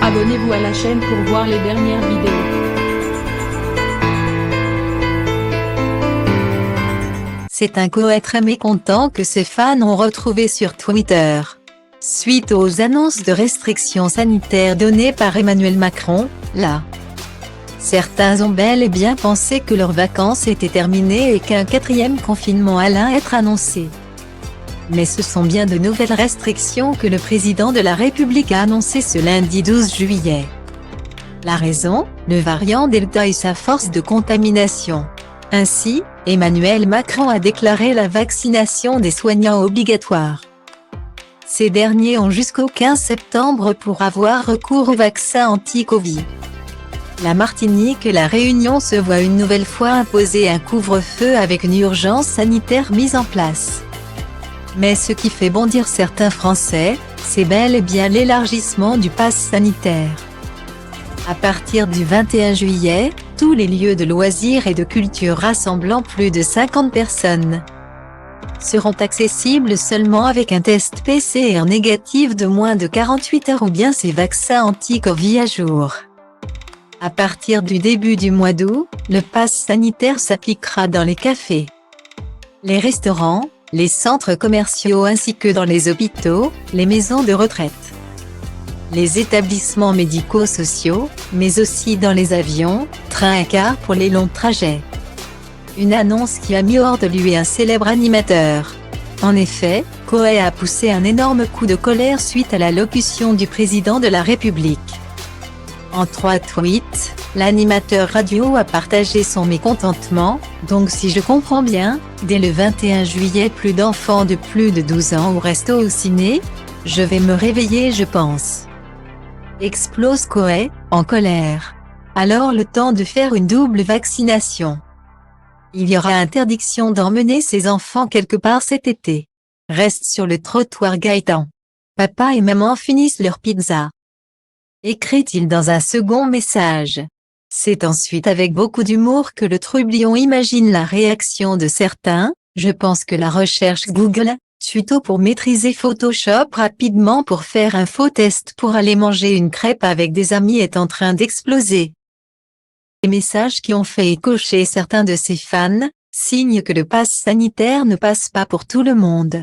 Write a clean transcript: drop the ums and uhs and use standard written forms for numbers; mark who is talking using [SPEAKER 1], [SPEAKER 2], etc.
[SPEAKER 1] Abonnez-vous à la chaîne pour voir les dernières vidéos.
[SPEAKER 2] C'est un Koé très mécontent que ses fans ont retrouvé sur Twitter. Suite aux annonces de restrictions sanitaires données par Emmanuel Macron, là. Certains ont bel et bien pensé que leurs vacances étaient terminées et qu'un 4e confinement allait être annoncé. Mais ce sont bien de nouvelles restrictions que le président de la République a annoncées ce lundi 12 juillet. La raison, le variant Delta et sa force de contamination. Ainsi, Emmanuel Macron a déclaré la vaccination des soignants obligatoire. Ces derniers ont jusqu'au 15 septembre pour avoir recours au vaccin anti-Covid. La Martinique et la Réunion se voient une nouvelle fois imposer un couvre-feu avec une urgence sanitaire mise en place. Mais ce qui fait bondir certains Français, c'est bel et bien l'élargissement du pass sanitaire. À partir du 21 juillet, tous les lieux de loisirs et de culture rassemblant plus de 50 personnes seront accessibles seulement avec un test PCR négatif de moins de 48 heures ou bien ces vaccins anti-Covid à jour. À partir du début du mois d'août, le pass sanitaire s'appliquera dans les cafés, les restaurants, les centres commerciaux ainsi que dans les hôpitaux, les maisons de retraite, les établissements médico-sociaux, mais aussi dans les avions, trains et cars pour les longs trajets. Une annonce qui a mis hors de lui un célèbre animateur. En effet, Koé a poussé un énorme coup de colère suite à l'allocution du président de la République. En 3 tweets, l'animateur radio a partagé son mécontentement, donc si je comprends bien, dès le 21 juillet plus d'enfants de plus de 12 ans au resto au ciné, je vais me réveiller je pense. Explose Koé, en colère. Alors le temps de faire une double vaccination. Il y aura interdiction d'emmener ses enfants quelque part cet été. Reste sur le trottoir Gaëtan. Papa et maman finissent leur pizza. Écrit-il dans un second message. C'est ensuite avec beaucoup d'humour que le trublion imagine la réaction de certains. Je pense que la recherche Google, tuto pour maîtriser Photoshop rapidement pour faire un faux test pour aller manger une crêpe avec des amis est en train d'exploser. Les messages qui ont fait écho chez certains de ses fans, signe que le pass sanitaire ne passe pas pour tout le monde.